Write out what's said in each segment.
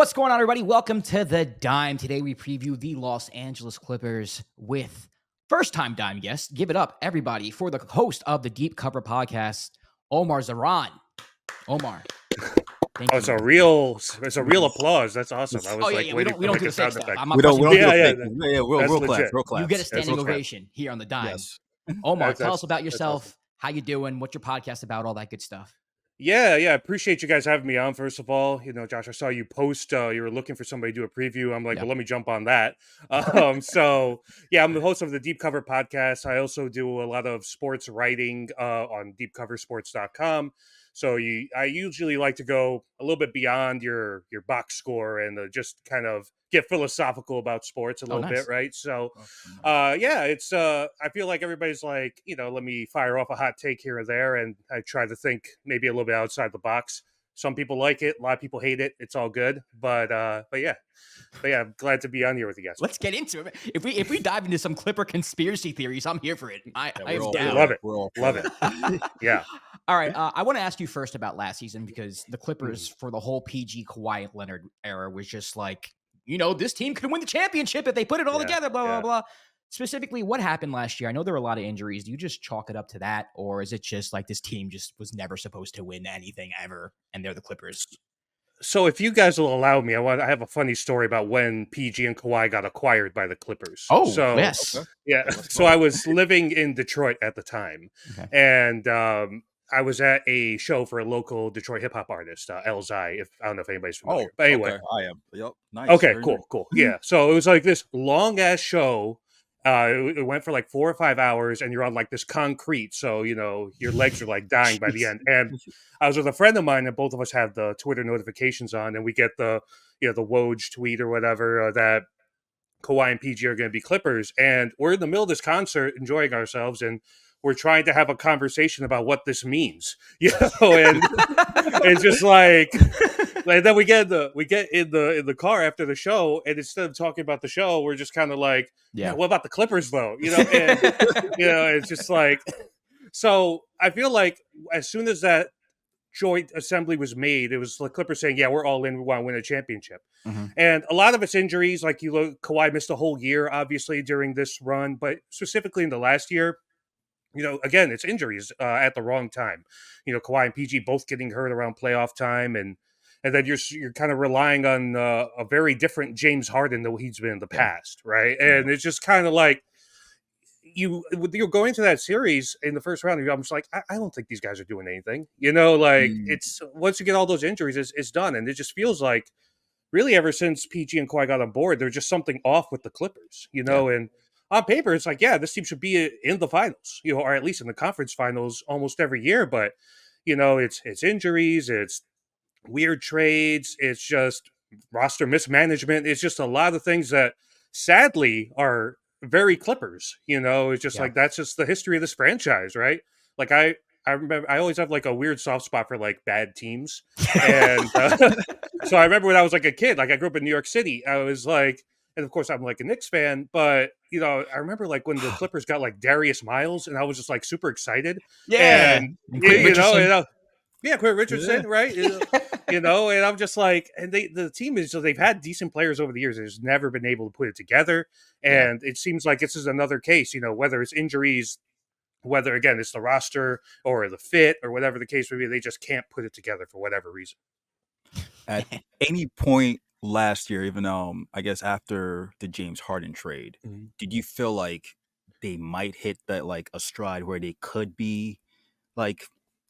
What's going on, everybody? Welcome to The Dime. Today we preview the Los Angeles Clippers with first-time Dime guest. Give it up, everybody, for the host of the Deep Cover podcast, Omar Zahran. Omar, thank you. It's a real applause. That's awesome. I was We don't do the fake stuff. I'm not we don't do pressing the you. fake. Real class. You get a standing ovation here on The Dime. Yes. Omar, tell us about yourself. Awesome. How you doing? What's your podcast about? All that good stuff. Yeah. Appreciate you guys having me on. First of all, Josh, I saw you post. You were looking for somebody to do a preview. I'm like, well, let me jump on that. I'm the host of the Deep Cover podcast. I also do a lot of sports writing on deepcoversports.com. So I usually like to go a little bit beyond your box score and just kind of get philosophical about sports a little bit, right? So, it's I feel like everybody's like, let me fire off a hot take here or there, and I try to think maybe a little bit outside the box. Some people like it, a lot of people hate it. It's all good, but yeah, I'm glad to be on here with you guys. Let's get into it. If we dive into some Clipper conspiracy theories, I'm here for it. I am down. Love it. Yeah. All right. I want to ask you first about last season because the Clippers for the whole PG Kawhi Leonard era was just like, this team could win the championship if they put it all together, blah, blah. Specifically, what happened last year? I know there were a lot of injuries. Do you just chalk it up to that? Or is it just like this team just was never supposed to win anything ever, and they're the Clippers? So if you guys will allow me, I have a funny story about when PG and Kawhi got acquired by the Clippers. Oh, so, yes. Okay. Yeah. So I was living in Detroit at the time. Okay. And I was at a show for a local Detroit hip hop artist, Elzai. I don't know if anybody's familiar. But anyway. Okay. I am. Yep. Nice. Okay, cool. Yeah. So it was like this long ass show. It went for like 4 or 5 hours, and you're on like this concrete, so your legs are like dying by the end. And I was with a friend of mine, and both of us have the Twitter notifications on, and we get the the Woj tweet or whatever that Kawhi and PG are going to be Clippers, and we're in the middle of this concert enjoying ourselves, and we're trying to have a conversation about what this means, and it's just like. And then we get in the car after the show, and instead of talking about the show, we're just kind of like, what about the Clippers though? And it's just like, so I feel like as soon as that joint assembly was made, it was the Clippers saying, we're all in, we want to win a championship. Mm-hmm. And a lot of it's injuries, like Kawhi missed a whole year, obviously, during this run, but specifically in the last year, again, it's injuries at the wrong time. Kawhi and PG both getting hurt around playoff time, and then you're kind of relying on a very different James Harden than he's been in the past, right? And it's just kind of like you're going to that series in the first round. I'm just like, I don't think these guys are doing anything. It's once you get all those injuries, it's done, and it just feels like really ever since PG and Kawhi got on board, there's just something off with the Clippers, and on paper it's like, this team should be in the finals, or at least in the conference finals almost every year, but it's injuries, it's weird trades, it's just roster mismanagement, it's just a lot of things that sadly are very Clippers. It's just like that's just the history of this franchise, right? Like I remember I always have like a weird soft spot for like bad teams, and so I remember when I was like a kid, like I grew up in New York City, I was like, and of course I'm like a Knicks fan, but I remember like when the Clippers got like Darius Miles, and I was just like super excited, and Quinn Richardson, right? And I'm just like, and the team is, so they've had decent players over the years. They've just never been able to put it together. And it seems like this is another case, whether it's injuries, whether, again, it's the roster or the fit or whatever the case may be, they just can't put it together for whatever reason. At any point last year, even I guess after the James Harden trade, did you feel like they might hit that like a stride where they could be like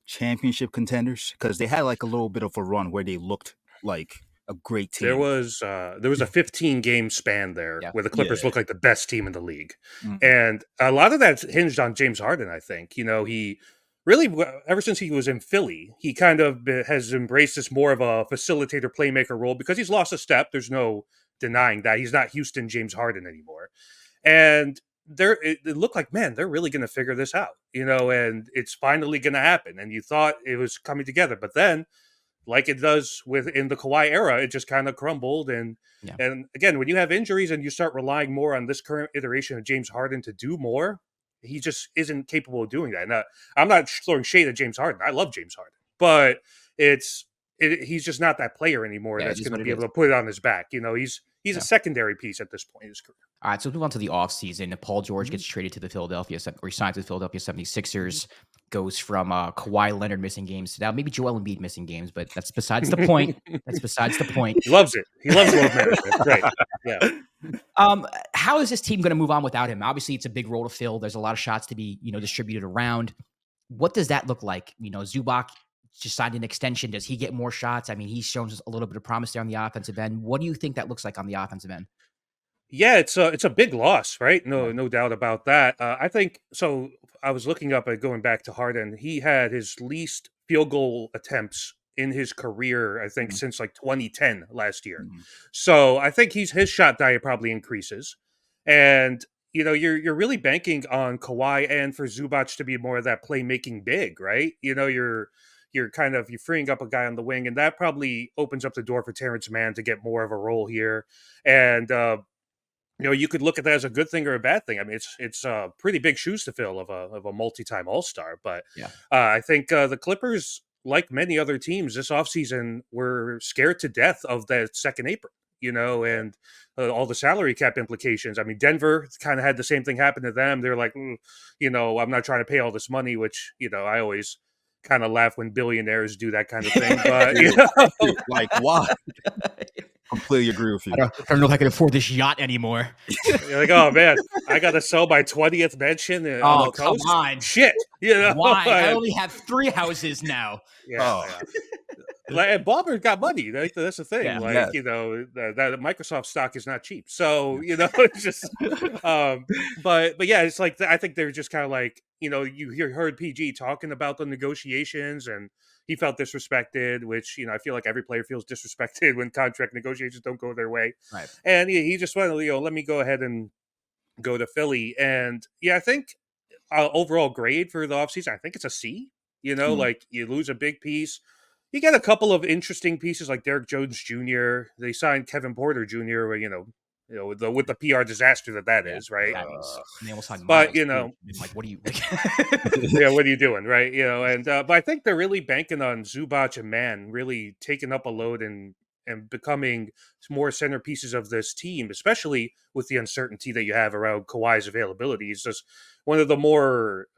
championship contenders, because they had like a little bit of a run where they looked like a great team? There was a 15 game span there where the Clippers looked like the best team in the league, and a lot of that hinged on James Harden. I think he really, ever since he was in Philly, he kind of has embraced this more of a facilitator playmaker role, because he's lost a step. There's no denying that he's not Houston James Harden anymore, and it looked like, man, they're really going to figure this out, and it's finally going to happen. And you thought it was coming together, but then, like it does in the Kawhi era, it just kind of crumbled. And again, when you have injuries and you start relying more on this current iteration of James Harden to do more, he just isn't capable of doing that. And I'm not throwing shade at James Harden. I love James Harden, but it's he's just not that player anymore Yeah, it that's is going what to it be able is. to put it on his back. He's a Yeah. secondary piece at this point in his career. All right, so let's move on to the offseason. Paul George gets traded to the or he signs with the Philadelphia 76ers, goes from Kawhi Leonard missing games to now maybe Joel Embiid missing games, but that's besides the point. That's besides the point. He loves it. He loves load management. Right. Yeah. How is this team going to move on without him? Obviously, it's a big role to fill. There's a lot of shots to be, distributed around. What does that look like? Zubac just signed an extension. Does he get more shots? I mean, he's shown us a little bit of promise there on the offensive end. What do you think that looks like on the offensive end? Yeah, it's a big loss, right? Yeah. No doubt about that. I think so. I was looking up at going back to Harden. He had his least field goal attempts in his career, I think, since like 2010 last year. So I think his shot diet probably increases, and you're really banking on Kawhi and for Zubac to be more of that playmaking big, right? You're freeing up a guy on the wing, and that probably opens up the door for Terrence Mann to get more of a role here, and you could look at that as a good thing or a bad thing. I mean, it's pretty big shoes to fill of a multi-time All-Star. But Yeah. I think the Clippers, like many other teams this offseason, were scared to death of that second apron, and all the salary cap implications. I mean, Denver kind of had the same thing happen to them. They're like, I'm not trying to pay all this money, which, I always kind of laugh when billionaires do that kind of thing. But, like, why? Completely agree with you. I don't know if I can afford this yacht anymore. You're like, oh man, I got to sell my 20th mansion on the coast. Come on. Shit, Why? I only have 3 houses now. Yeah. And Ballmer got money. That's the thing. Yeah. That Microsoft stock is not cheap. So it's just, but yeah, it's like I think they're just kind of like you heard PG talking about the negotiations and he felt disrespected, which I feel like every player feels disrespected when contract negotiations don't go their way. Right. And he just went, let me go ahead and go to Philly. And yeah, I think overall grade for the offseason, I think it's a C. Like you lose a big piece. You get a couple of interesting pieces like Derek Jones Jr. They signed Kevin Porter Jr. With the PR disaster that is, right? And they almost signed but Miles, like, what are you? Yeah, what are you doing, right? And but I think they're really banking on Zubac and Mann really taking up a load and becoming more centerpieces of this team, especially with the uncertainty that you have around Kawhi's availability. He's just one of the more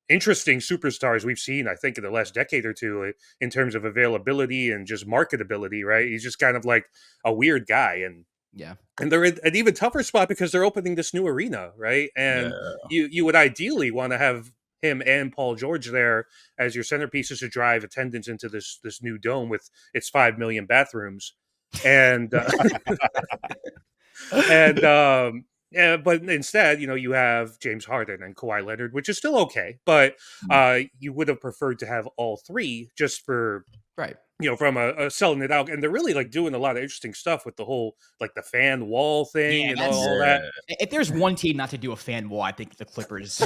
interesting superstars we've seen, I think, in the last decade or two in terms of availability and just marketability, right? He's just kind of like a weird guy. And yeah. And they're in an even tougher spot because they're opening this new arena, right? And you would ideally want to have him and Paul George there as your centerpieces to drive attendance into this new dome with its 5 million bathrooms. And but instead, you have James Harden and Kawhi Leonard, which is still okay, but you would have preferred to have all three just for right. From a selling it out, and they're really like doing a lot of interesting stuff with the whole like the fan wall thing and all that. If there's one team not to do a fan wall, I think the Clippers.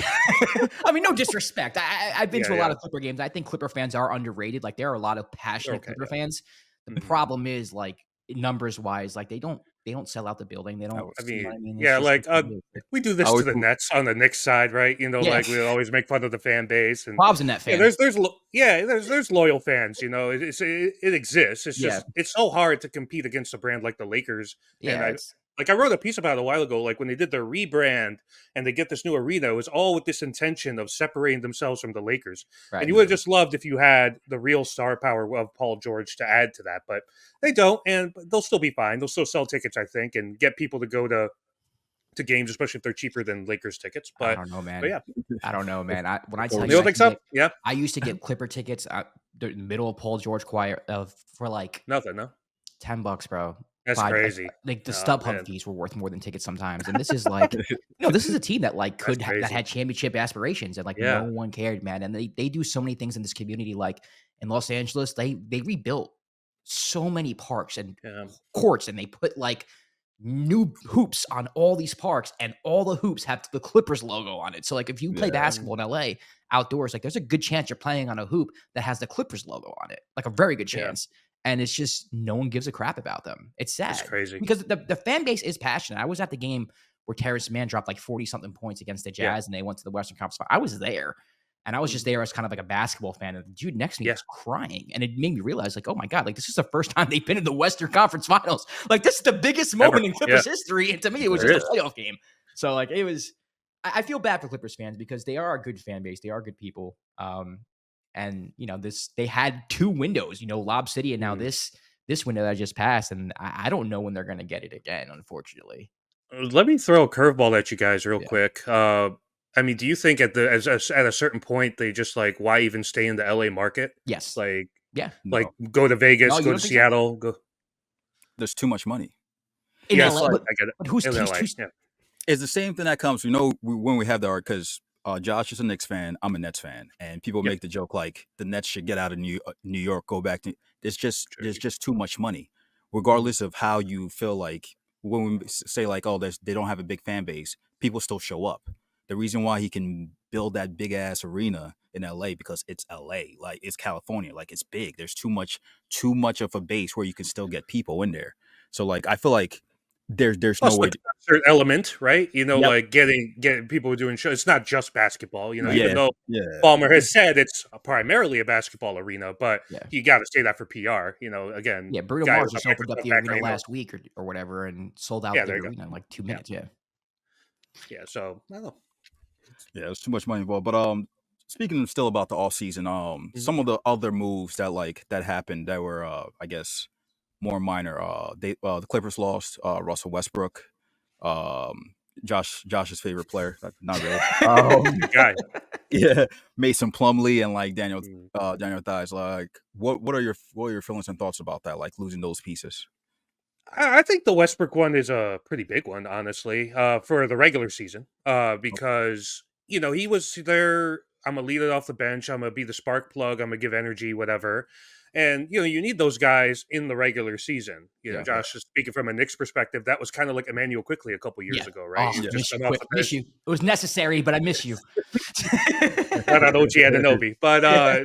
I mean, no disrespect. I've been to a lot of Clipper games. I think Clipper fans are underrated. Like there are a lot of passionate Clipper fans. The problem is like numbers wise, like they don't sell out the building. They don't. We do this to the Nets on the Knicks side, right? Like we always make fun of the fan base. And Bob's a Net fan. There's loyal fans. It exists. It's just it's so hard to compete against a brand like the Lakers. Yeah. I wrote a piece about it a while ago, like when they did their rebrand and they get this new arena, it was all with this intention of separating themselves from the Lakers. Right. And you would have just loved if you had the real star power of Paul George to add to that, but they don't, and they'll still be fine. They'll still sell tickets, I think, and get people to go to games, especially if they're cheaper than Lakers tickets. But I don't know, man. I don't know, man. When I tell you, think so? Yeah. I used to get Clipper tickets at the middle of Paul George choir for like nothing, no, $10, bro. That's crazy. Like the StubHub fees were worth more than tickets sometimes, and this is like, this is a team that like that had championship aspirations, and like no one cared, man. And they do so many things in this community. Like in Los Angeles, they rebuilt so many parks and courts, and they put like new hoops on all these parks, and all the hoops have the Clippers logo on it. So like if you play basketball in LA outdoors, like there's a good chance you're playing on a hoop that has the Clippers logo on it, like a very good chance. And it's just no one gives a crap about them. It's sad. It's crazy. Because the fan base is passionate. I was at the game where Terrence Mann dropped like 40-something points against the Jazz and they went to the Western Conference. I was there. And I was just there as kind of like a basketball fan. And the dude next to me was crying. And it made me realize, like, oh my God, like this is the first time they've been in the Western Conference Finals. Like, this is the biggest moment in Clippers history. And to me, it was just a playoff game. So, like, it was, I feel bad for Clippers fans because they are a good fan base. They are good people. And, you know, they had 2 windows, you know, Lob City and now this window that just passed. And I don't know when they're going to get it again, unfortunately. Let me throw a curveball at you guys real quick. I mean, do you think at a certain point they just like, why even stay in the LA market? Yes. Like, like go to Vegas, go to Seattle. So? Go. There's too much money. In LA, I get it. But who's in LA? It's the same thing that comes. When we have the art, because Josh is a Knicks fan, I'm a Nets fan, and people make the joke like the Nets should get out of New York, go back to. There's just too much money, regardless of how you feel. Like when we say like, oh, they don't have a big fan base, people still show up. The reason why he can build that big ass arena in LA because it's LA, like it's California, like it's big. There's too much of a base where you can still get people in there. So like I feel like there's no way. Certain element, right? You know, like getting people doing shows. It's not just basketball. You know, even though Ballmer has said it's primarily a basketball arena, but you got to say that for PR. You know, again, Bruno Mars just opened up the arena last week or whatever and sold out the arena in like 2 minutes. So I don't know. Yeah, there's too much money involved. But speaking still about the offseason, some of the other moves that happened that were I guess more minor. The Clippers lost Russell Westbrook, Josh's favorite player. Not really. Guy. Yeah, Mason Plumlee and like Daniel Theis. Like, what are your feelings and thoughts about that? Like losing those pieces. I think the Westbrook one is a pretty big one, honestly, for the regular season, because you know he was there. I'm gonna lead it off the bench. I'm gonna be the spark plug. I'm gonna give energy, whatever. And you know you need those guys in the regular season. You know, Josh is speaking from a Knicks perspective. That was kind of like Emmanuel Quickly a couple years ago, right? Oh, miss you. It was necessary, but I miss you. Not on OG Anunoby, but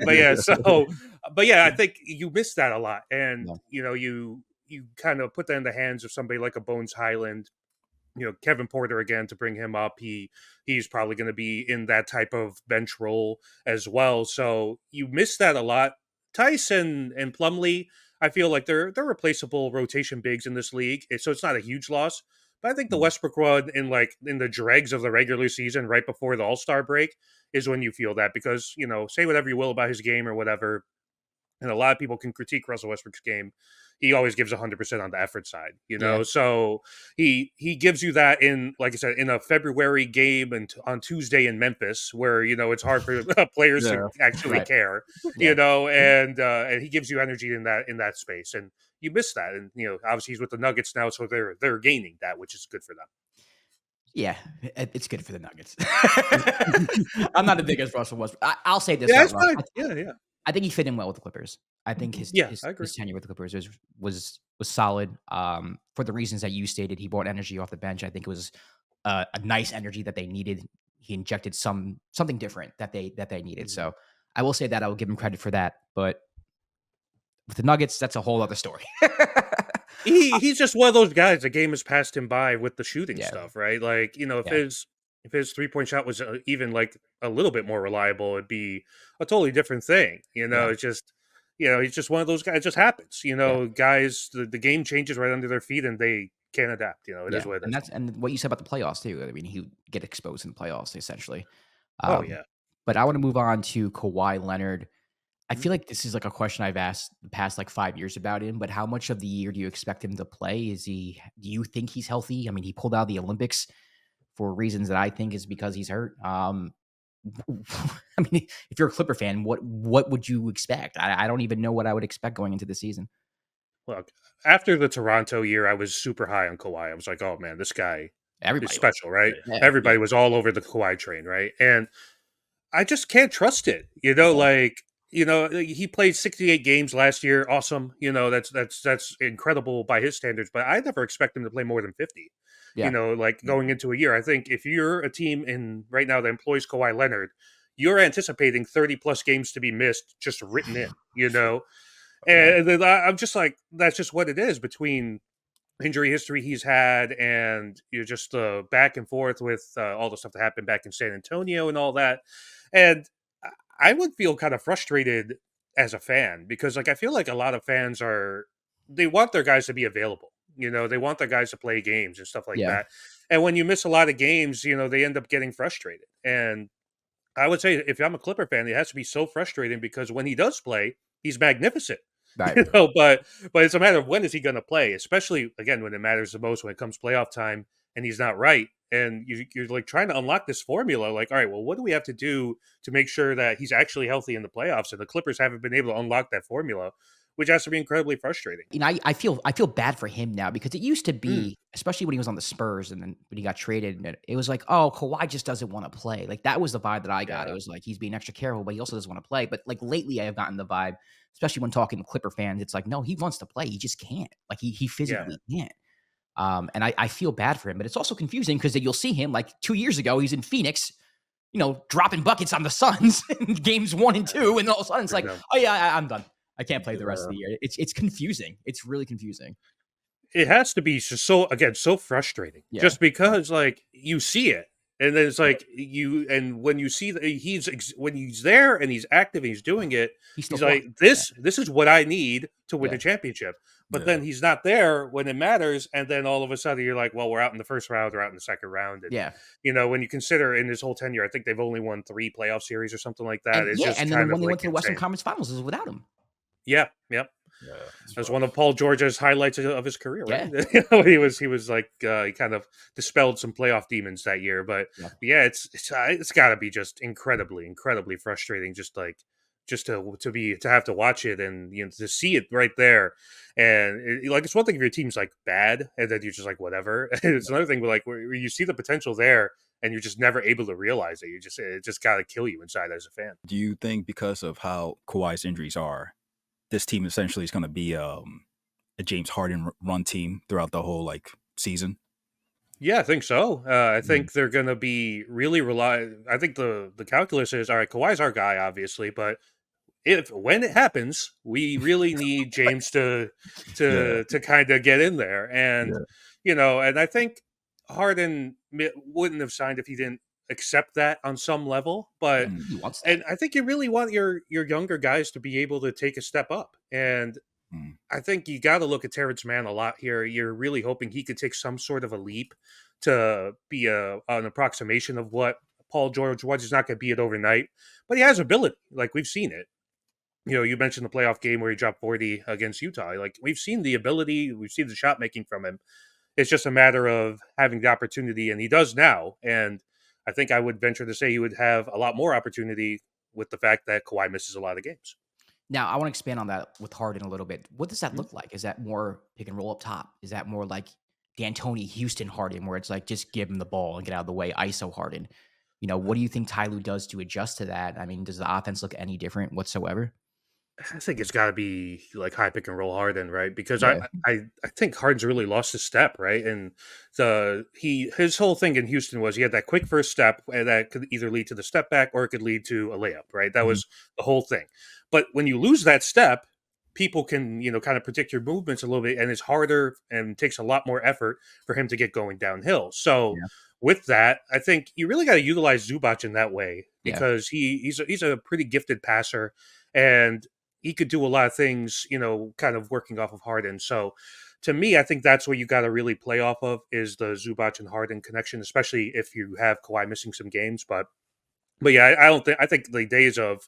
yeah. So, but yeah, I think you missed that a lot, and you know you kind of put that in the hands of somebody like a Bones Highland, you know, Kevin Porter again to bring him up. He's probably going to be in that type of bench role as well. So you miss that a lot. Tyson and Plumlee, I feel like they're replaceable rotation bigs in this league. So it's not a huge loss. But I think the Westbrook run in the dregs of the regular season right before the All-Star break is when you feel that, because, you know, say whatever you will about his game or whatever, and a lot of people can critique Russell Westbrook's game, he always gives 100% on the effort side, you know? So he gives you that in, like I said, in a February game and on Tuesday in Memphis, where, you know, it's hard for players to actually care, you know, and he gives you energy in that space. And you miss that. And, you know, obviously he's with the Nuggets now, so they're gaining that, which is good for them. Yeah, it's good for the Nuggets. I'm not the biggest Russell Westbrook. I'll say this. Yeah, that's fine. Yeah. I think he fit in well with the Clippers. I think his tenure with the Clippers was solid. For the reasons that you stated, he brought energy off the bench. I think it was a nice energy that they needed. He injected something different that they needed. Mm-hmm. So I will say that I will give him credit for that. But with the Nuggets, that's a whole other story. He's just one of those guys. The game has passed him by with the shooting stuff, right? Like, you know, if his 3-point shot was even like a little bit more reliable, it'd be a totally different thing. You know, it's just, you know, he's just one of those guys. It just happens. You know, guys, the game changes right under their feet and they can't adapt. You know, it is what it is. And what you said about the playoffs too. I mean, he would get exposed in the playoffs essentially. But I want to move on to Kawhi Leonard. I feel like this is like a question I've asked the past like 5 years about him, but how much of the year do you expect him to play? Do you think he's healthy? I mean, he pulled out of the Olympics for reasons that I think is because he's hurt. I mean, if you're a Clipper fan, what would you expect? I don't even know what I would expect going into the season. Look, after the Toronto year, I was super high on Kawhi. I was like, oh man, this guy is special, right? Yeah. Everybody was all over the Kawhi train, right? And I just can't trust it. You know, like, you know, he played 68 games last year. Awesome. You know, that's incredible by his standards, but I never expect him to play more than 50. Yeah. You know, like going into a year. I think if you're a team in right now that employs Kawhi Leonard, you're anticipating 30 plus games to be missed, just written in, you know? And then I'm just like, that's just what it is between injury history he's had and you know, just back and forth with all the stuff that happened back in San Antonio and all that. And I would feel kind of frustrated as a fan because, like, I feel like a lot of fans they want their guys to be available. They want their guys to play games and stuff like Yeah. that. And when you miss a lot of games, they end up getting frustrated. And I would say if I'm a Clipper fan, it has to be so frustrating because when he does play, he's magnificent. Right. But it's a matter of when is he going to play, especially again when it matters the most when it comes playoff time and he's not right. And you're like trying to unlock this formula. Like, all right, well, what do we have to do to make sure that he's actually healthy in the playoffs? And the Clippers haven't been able to unlock that formula, which has to be incredibly frustrating. I feel bad for him now because it used to Mm. be, especially when he was on the Spurs and then when he got traded, and it was like, oh, Kawhi just doesn't want to play. Like that was the vibe that I got. Yeah. It was like he's being extra careful, but he also doesn't want to play. But like lately, I have gotten the vibe, especially when talking to Clipper fans, it's like, no, he wants to play. He just can't. Like he physically can't. And I feel bad for him, but it's also confusing because you'll see him like 2 years ago, he's in Phoenix, dropping buckets on the Suns in games 1 and 2, and all of a sudden it's like, oh yeah, I'm done. I can't play the rest of the year. It's confusing. It's really confusing. It has to be so frustrating. Yeah. Just because like you see it, and then it's like when you see that when he's there and he's active and he's doing it, he's like this is what I need to win the championship. But then he's not there when it matters, and then all of a sudden you're like, well, we're out in the first round, we're out in the second round. And, when you consider in his whole tenure, I think they've only won 3 playoff series or something like that. And then when they went to the Western Conference Finals, it was without him. Yeah. That's one of Paul George's highlights of his career, right? Yeah. he was like he kind of dispelled some playoff demons that year, but it's got to be just incredibly frustrating, just to have to watch it and to see it right there, and it's one thing if your team's like bad and then you're just like whatever. It's another thing where you see the potential there and you're just never able to realize it. It just got to kill you inside as a fan. Do you think because of how Kawhi's injuries are, this team essentially is going to be a James Harden run team throughout the whole season? Yeah, I think so. I think they're going to be really I think the calculus is, all right, Kawhi's our guy, obviously, but when it happens, we really need James to kind of get in there, and and I think Harden wouldn't have signed if he didn't accept that on some level, but and I think you really want your younger guys to be able to take a step up, and I think you got to look at Terrence Mann a lot here. You're really hoping he could take some sort of a leap to be an approximation of what Paul George was. He's not going to be it overnight, but he has ability. Like we've seen it. You mentioned the playoff game where he dropped 40 against Utah. Like we've seen the ability, we've seen the shot making from him. It's just a matter of having the opportunity, and he does now. And I think I would venture to say he would have a lot more opportunity with the fact that Kawhi misses a lot of games. Now, I want to expand on that with Harden a little bit. What does that look like? Is that more pick and roll up top? Is that more like D'Antoni, Houston Harden, where it's like just give him the ball and get out of the way, ISO Harden? What do you think Ty Lue does to adjust to that? I mean, does the offense look any different whatsoever? I think it's got to be like high pick and roll Harden, right? Because I think Harden's really lost his step, right? And his whole thing in Houston was he had that quick first step that could either lead to the step back or it could lead to a layup, right? That was the whole thing. But when you lose that step, people can kind of predict your movements a little bit, and it's harder and takes a lot more effort for him to get going downhill. So. Yeah. With that, I think you really got to utilize Zubac in that way because he's a pretty gifted passer, and he could do a lot of things, kind of working off of Harden. So to me, I think that's what you got to really play off of is the Zubac and Harden connection, especially if you have Kawhi missing some games. But yeah, I think the days of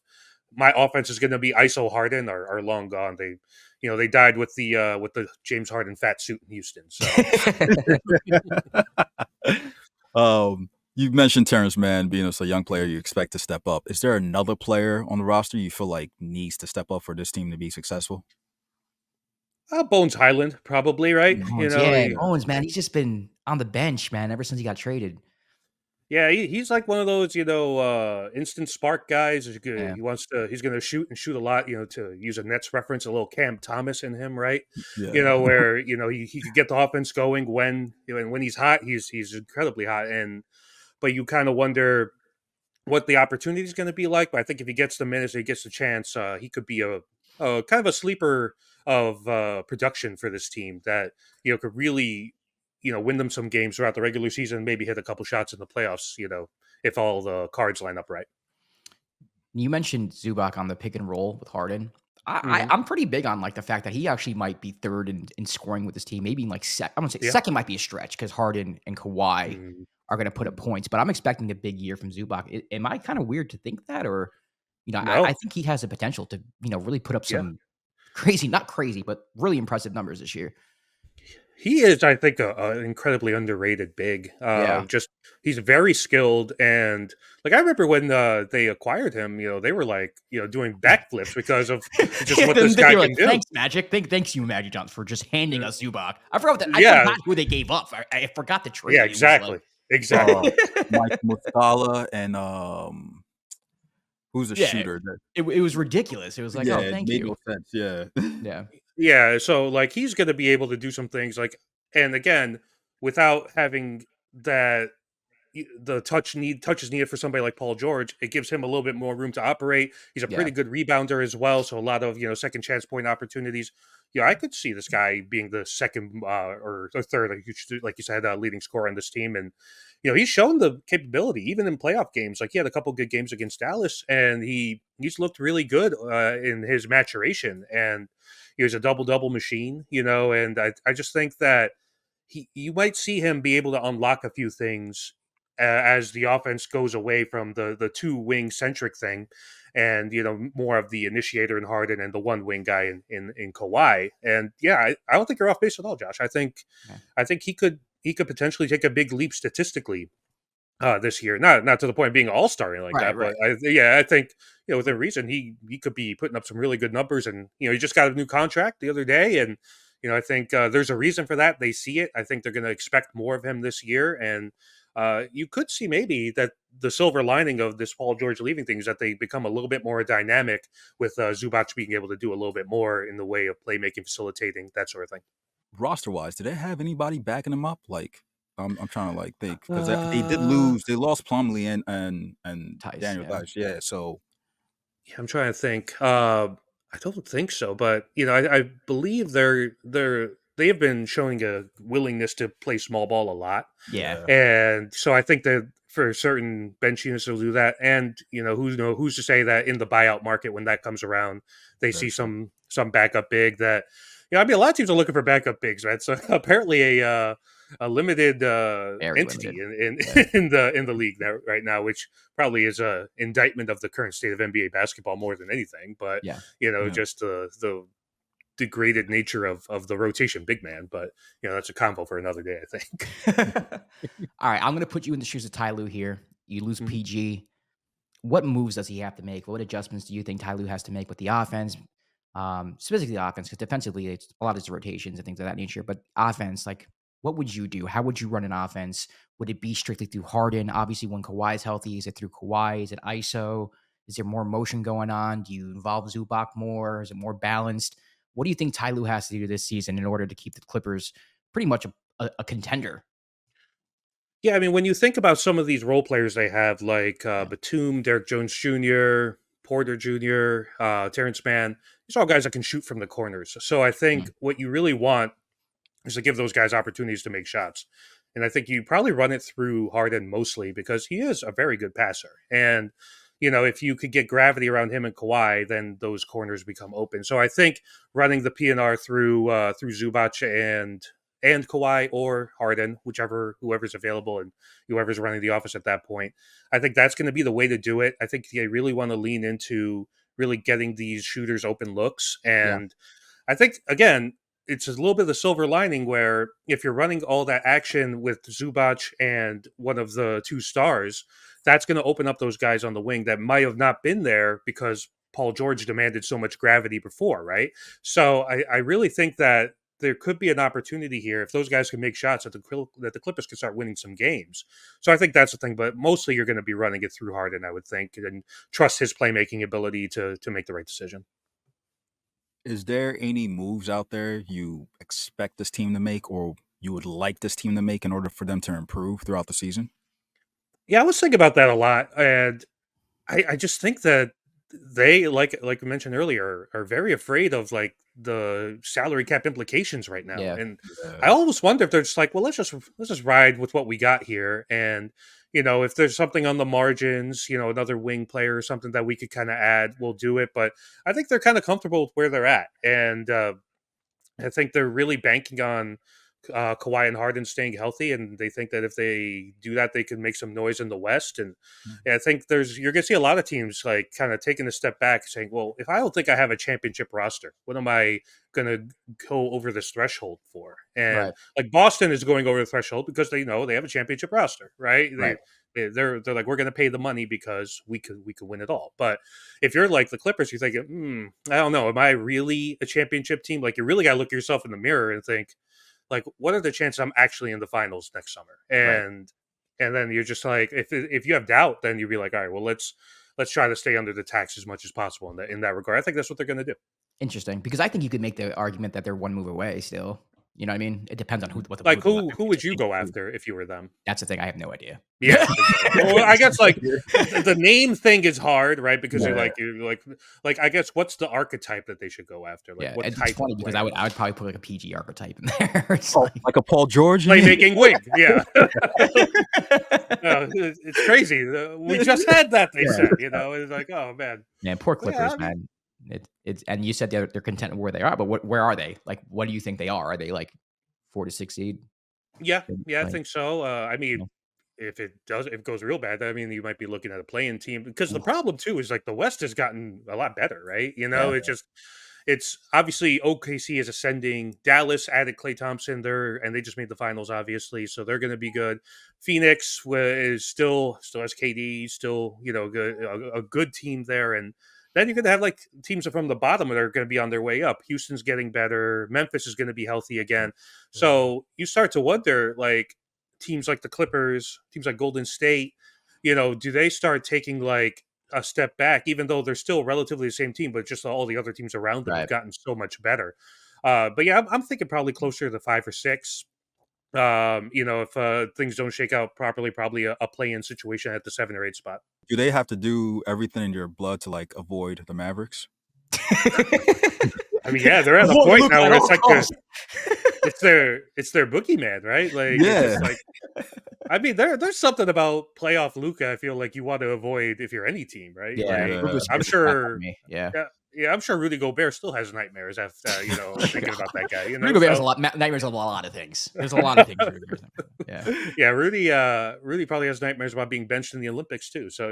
my offense is going to be ISO Harden are long gone. They died with the James Harden fat suit in Houston. So you mentioned Terrence Mann being a young player you expect to step up. Is there another player on the roster you feel like needs to step up for this team to be successful? Bones Highland, probably, right? Bones, man, he's just been on the bench, man, ever since he got traded. Yeah, he's like one of those, instant spark guys. He's going to shoot a lot, to use a Nets reference, a little Cam Thomas in him, right? Yeah. Where, he could get the offense going when he's hot, he's incredibly hot. But you kind of wonder what the opportunity is going to be like. But I think if he gets the minutes, he gets the chance, he could be a kind of a sleeper of production for this team that, could really, win them some games throughout the regular season, maybe hit a couple shots in the playoffs, if all the cards line up right. You mentioned Zubac on the pick and roll with Harden. I'm pretty big on like the fact that he actually might be third in scoring with this team. Maybe like I'm gonna say Yeah. second might be a stretch because Harden and Kawhi Mm. are gonna put up points. But I'm expecting a big year from Zubac. Am I kind of weird to think that, or I No. think he has the potential to really put up Yeah. some crazy, not crazy, but really impressive numbers this year. He is, I think, a incredibly underrated big. Yeah. Just he's very skilled, and like I remember when they acquired him, they were like, doing backflips because of just what Then this guy they were can like, do. "Thanks, Magic. Thanks you, Magic Johnson, for just handing us Zubac." I Yeah, forgot who they gave up. I forgot the yeah, trade. It was like, exactly, exactly. Mike Muscala and who's a yeah, shooter that it was ridiculous. It was like, yeah, "Oh, it thank made you." no sense. Yeah. Yeah, Yeah, so like he's going to be able to do some things like, and again, without having that the touches needed for somebody like Paul George, it gives him a little bit more room to operate. He's a yeah, pretty good rebounder as well, so a lot of second chance point opportunities. Yeah, I could see this guy being the second or the third, like you said, leading scorer on this team, and he's shown the capability even in playoff games. Like he had a couple good games against Dallas, and he's looked really good in his maturation, and he was a double double machine. And I just think that you might see him be able to unlock a few things as the offense goes away from the two wing centric thing, and more of the initiator in Harden and the one wing guy in Kawhi. And yeah, I don't think you're off base at all, Josh. I think yeah. he could potentially take a big leap statistically this year. Not to the point of being all starring like Right, that, right. but I think within reason he could be putting up some really good numbers, and he just got a new contract the other day, and I think there's a reason for that. They see it. I think they're going to expect more of him this year, and you could see maybe that the silver lining of this Paul George leaving thing is that they become a little bit more dynamic with Zubac being able to do a little bit more in the way of playmaking, facilitating, that sort of thing. Roster wise, do they have anybody backing them up? Like, I'm trying to like think because they did Uh, lose. They lost Plumlee and Tice, Daniel yeah, Dice. Yeah, so Yeah, I'm trying to think. I don't think so, but I believe they have been showing a willingness to play small ball a lot, yeah, yeah, and so I think that for certain bench units will do that. And who's to say that in the buyout market when that comes around, they very see true. some backup big that I mean a lot of teams are looking for backup bigs, right? So apparently a limited very entity limited. in Yeah, in the league right now, which probably is a indictment of the current state of NBA basketball more than anything. But yeah. Yeah. just the degraded nature of the rotation big man. But that's a convo for another day, I think. All right, I'm gonna put you in the shoes of Ty Lue here. You lose Mhm. PG. What moves does he have to make? What adjustments do you think Ty Lue has to make with the offense? Specifically the offense, because defensively, it's a lot of rotations and things of that nature. But offense, like, what would you do? How would you run an offense? Would it be strictly through Harden? Obviously, when Kawhi is healthy, is it through Kawhi? Is it ISO? Is there more motion going on? Do you involve Zubac more? Is it more balanced? What do you think Ty Lue has to do this season in order to keep the Clippers pretty much a contender? Yeah, I mean, when you think about some of these role players they have, like Yeah, Batum, Derek Jones Jr., Porter Jr., Terrence Mann, these are all guys that can shoot from the corners. So I think mm, what you really want is to give those guys opportunities to make shots. And I think you probably run it through Harden mostly because he is a very good passer. And, if you could get gravity around him and Kawhi, then those corners become open. So I think running the PNR through Zubac and Kawhi or Harden, whoever's available and whoever's running the office at that point, I think that's going to be the way to do it. I think they really want to lean into really getting these shooters open looks. yeah, And I think again, it's a little bit of the silver lining where if you're running all that action with Zubac and one of the two stars, that's going to open up those guys on the wing that might have not been there because Paul George demanded so much gravity before, right? So I really think that there could be an opportunity here if those guys can make shots that the Clippers can start winning some games. So I think that's the thing, but mostly you're going to be running it through Harden, I would think, and trust his playmaking ability to make the right decision. Is there any moves out there you expect this team to make, or you would like this team to make in order for them to improve throughout the season? Yeah, I was thinking about that a lot, and I just think that they like I mentioned earlier are very afraid of like the salary cap implications right now, yeah. and I Yeah, almost wonder if they're just like, well, let's just ride with what we got here, and if there's something on the margins, another wing player or something that we could kind of add, we'll do it. But I think they're kind of comfortable with where they're at. And I think they're really banking on Kawhi and Harden staying healthy, and they think that if they do that, they can make some noise in the West. And I think you're going to see a lot of teams like kind of taking a step back, saying, "Well, if I don't think I have a championship roster, what am I going to go over this threshold for?" And like Boston is going over the threshold because they know they have a championship roster, right? They're like, we're going to pay the money because we could win it all. But if you're like the Clippers, you're thinking, I don't know, am I really a championship team? Like, you really got to look yourself in the mirror and think, like, what are the chances I'm actually in the finals next summer? And then you're just like, if you have doubt, then you'd be like, all right, well, let's try to stay under the tax as much as possible in that regard. I think that's what they're going to do. Interesting, because I think you could make the argument that they're one move away still. You know what I mean? It depends on who would you go after if you were them? That's the thing. I have no idea. Yeah, exactly. Well, I guess like the name thing is hard, right? Because you're like I guess what's the archetype that they should go after? Like, what it's type funny because I would probably put like a PG archetype in there. Like a Paul George playmaking wing. Yeah, it's crazy. We just had that. They said, it's like, oh man, poor Clippers, man. It's and you said they're content where they are, but where are they? Like, what do you think they are? Are they like 4 to 6 seed? Yeah, I think so. I mean, if it goes real bad, I mean, you might be looking at a play-in team, because the problem too is like the West has gotten a lot better, right? It's obviously OKC is ascending. Dallas added Klay Thompson there, and they just made the finals, obviously, so they're going to be good. Phoenix is still has KD, still a good team there, and then you're going to have like teams from the bottom that are going to be on their way up. Houston's getting better. Memphis is going to be healthy again. So you start to wonder, like, teams like the Clippers, teams like Golden State, do they start taking like a step back, even though they're still relatively the same team, but just all the other teams around them have gotten so much better. But yeah, I'm thinking probably closer to 5 or 6. If things don't shake out properly, probably a play-in situation at the 7 or 8 spot. Do they have to do everything in their blood to like avoid the Mavericks? I mean, yeah, they're at a point now where it's like it's their boogeyman, right? Like, yeah. It's like, I mean, there's something about playoff Luka I feel like you want to avoid if you're any team, right? Yeah, like, I'm sure. Yeah, I'm sure Rudy Gobert still has nightmares after thinking about that guy. Rudy Gobert has nightmares of a lot of things. There's a lot of things. Yeah. Rudy probably has nightmares about being benched in the Olympics too. So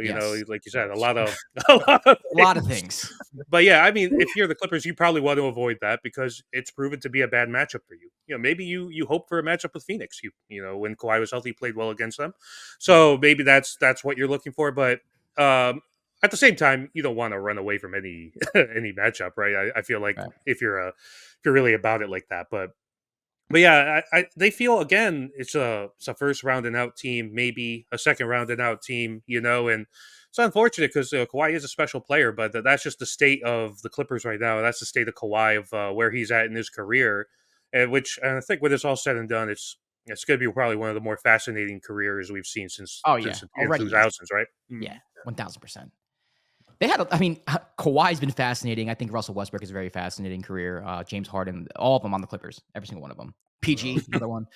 like you said, a lot of things. But yeah, I mean, if you're the Clippers, you probably want to avoid that because it's proven to be a bad matchup for you. Maybe you hope for a matchup with Phoenix. When Kawhi was healthy, played well against them. So maybe that's what you're looking for. But at the same time, you don't want to run away from any matchup, right? I feel like if you're really about it like that, but yeah, they feel again it's a first round and out team, maybe a second round and out team, and it's unfortunate because Kawhi is a special player, but that's just the state of the Clippers right now. That's the state of Kawhi of where he's at in his career, and I think when it's all said and done, it's going to be probably one of the more fascinating careers we've seen since the 2000s, right? Yeah, 1000%. They had, Kawhi's been fascinating. I think Russell Westbrook is a very fascinating career. James Harden, all of them on the Clippers, every single one of them. PG, another one.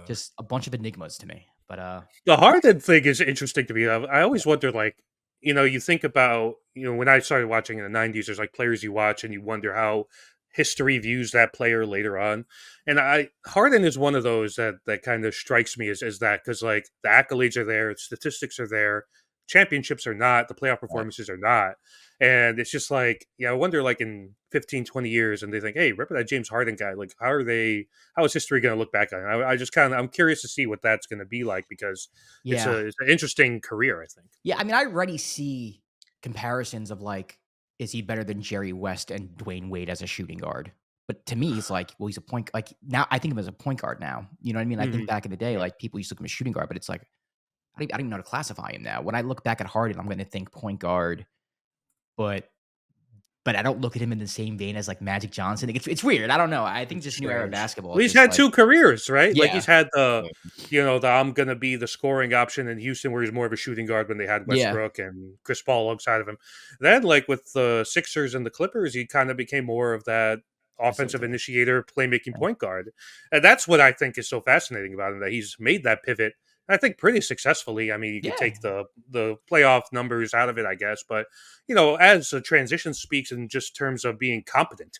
Just a bunch of enigmas to me. But the Harden thing is interesting to me. I always wonder, like, you think about, when I started watching in the 90s, there's like players you watch and you wonder how history views that player later on. And Harden is one of those that kind of strikes me as that, because like the accolades are there, statistics are there, championships are not, the playoff performances are not. And it's just like, I wonder, like, in 15, 20 years, and they think, hey, remember that James Harden guy? Like, how is history going to look back on it? I just I'm curious to see what that's going to be like, because it's an interesting career, I think. Yeah, I mean, I already see comparisons of, like, is he better than Jerry West and Dwayne Wade as a shooting guard? But to me, it's like, well, he's a point, like, now I think of him as a point guard now. You know what I mean? I think back in the day, like, people used to look at him as a shooting guard, but it's like, I don't even know how to classify him now. When I look back at Harden, I'm going to think point guard, but I don't look at him in the same vein as like Magic Johnson. It's weird. I don't know. I think just new era basketball. Well, he's had two careers, right? Yeah. Like, he's had the I'm going to be the scoring option in Houston, where he's more of a shooting guard when they had Westbrook and Chris Paul alongside of him. Then, like, with the Sixers and the Clippers, he kind of became more of that offensive initiator, playmaking point guard. And that's what I think is so fascinating about him, that he's made that pivot. I think pretty successfully. I mean, you could take the playoff numbers out of it, I guess, but as the transition speaks in just terms of being competent,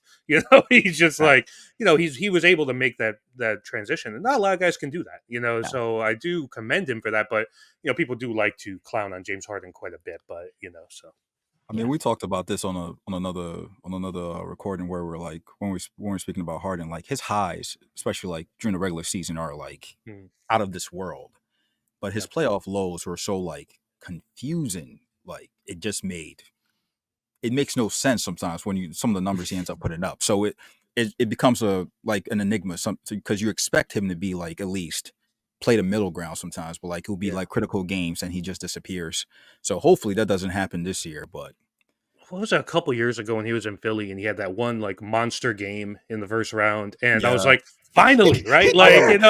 he's just like, he was able to make that transition, and not a lot of guys can do that, So I do commend him for that, but people do like to clown on James Harden quite a bit, but so. I mean, we talked about this on another recording where we're like when we're speaking about Harden, like his highs, especially like during the regular season, are like out of this world, but his playoff lows were so like confusing. Like it makes no sense sometimes when some of the numbers he ends up putting up. So it becomes an enigma, because you expect him to be like at least play the middle ground sometimes, but like he'll be like critical games and he just disappears. So hopefully that doesn't happen this year. But what was it, a couple years ago when he was in Philly and he had that one like monster game in the first round, and I was like, finally, right? Like,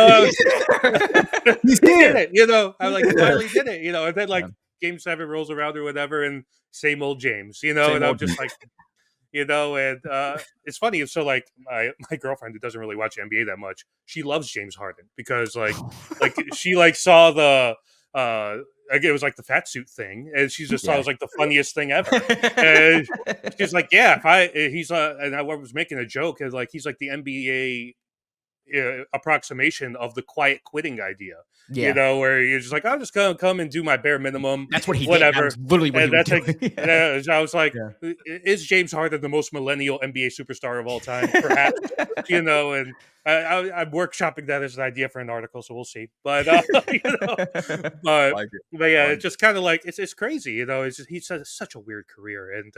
he's did it, I like finally did it, and then like game 7 rolls around or whatever, and same old James, and I'm just like, and it's funny. So like my girlfriend, who doesn't really watch NBA that much, she loves James Harden because like she like saw the it was like the fat suit thing, and she just thought it was like the funniest thing ever. And she's like, and I was making a joke, and like he's like the NBA approximation of the quiet quitting idea. Where you're just like, I'm just gonna come and do my bare minimum. That's what he whatever. did. Literally what he was doing. I was like, is James Harden the most millennial NBA superstar of all time? Perhaps, and I'm workshopping that as an idea for an article, so we'll see. But it's just kind of like it's crazy. It's just, he's such a weird career, and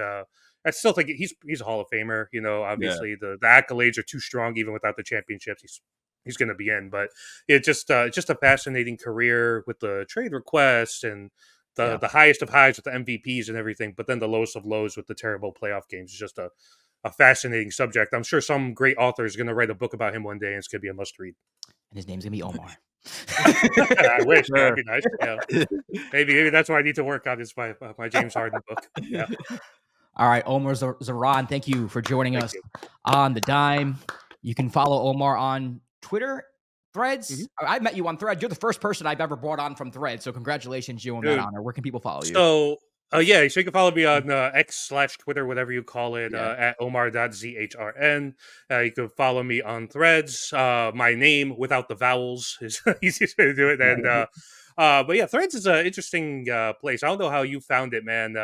I still think he's a Hall of Famer. Obviously the accolades are too strong even without the championships. He's going to be in, but it's just a fascinating career with the trade requests and the highest of highs with the MVPs and everything, but then the lowest of lows with the terrible playoff games. Is just a fascinating subject. I'm sure some great author is going to write a book about him one day, and it's going to be a must read. And his name's going to be Omar. I wish. That'd be nice. Yeah. Maybe that's why I need to work on this my James Harden book. Yeah. All right, Omar Zahran, thank you for joining us on The Dime. You can follow Omar on Twitter, Threads. I met you on Threads. You're the first person I've ever brought on from Threads, so congratulations you on that honor. Where can people follow you? So you can follow me on X/Twitter, whatever you call it, at Omar.Zhrn. You can follow me on Threads. My name without the vowels is the easiest way to do it. And but yeah, Threads is an interesting place. I don't know how you found it, man.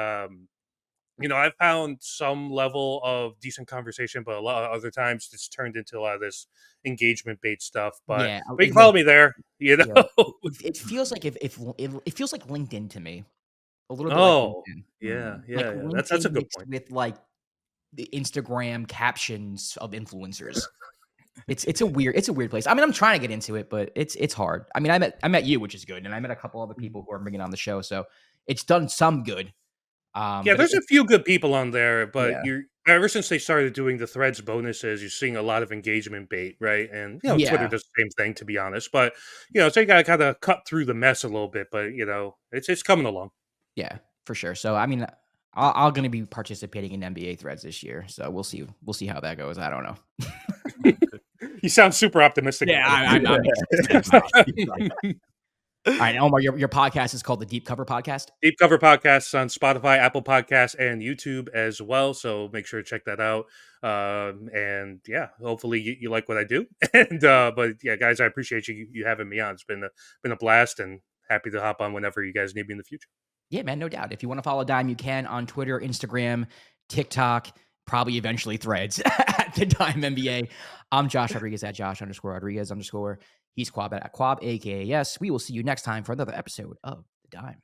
I've found some level of decent conversation, but a lot of other times it's turned into a lot of this engagement bait stuff. But you can follow me there. It feels like it feels like LinkedIn to me. A little bit. Oh, like that's a good point. With like the Instagram captions of influencers. It's a weird place. I mean, I'm trying to get into it, but it's hard. I mean, I met you, which is good, and I met a couple other people who are bringing on the show, so it's done some good. There's a few good people on there, but ever since they started doing the Threads bonuses, you're seeing a lot of engagement bait, right? And Twitter does the same thing, to be honest. But so you got to kind of cut through the mess a little bit. But it's coming along. Yeah, for sure. So I mean, I'm going to be participating in NBA Threads this year, so we'll see how that goes. I don't know. You sound super optimistic. Yeah, I'm All right, Omar, your podcast is called the Deep Cover Podcast. Deep Cover Podcasts on Spotify, Apple Podcasts, and YouTube as well. So make sure to check that out. And hopefully you like what I do. And but yeah, guys, I appreciate you having me on. It's been a blast, and happy to hop on whenever you guys need me in the future. Yeah, man, no doubt. If you want to follow Dime, you can on Twitter, Instagram, TikTok, probably eventually Threads at The Dime NBA. I'm Josh Rodriguez at Josh_Rodriguez_. He's Kwab at Kwab, AKA yes. We will see you next time for another episode of The Dime.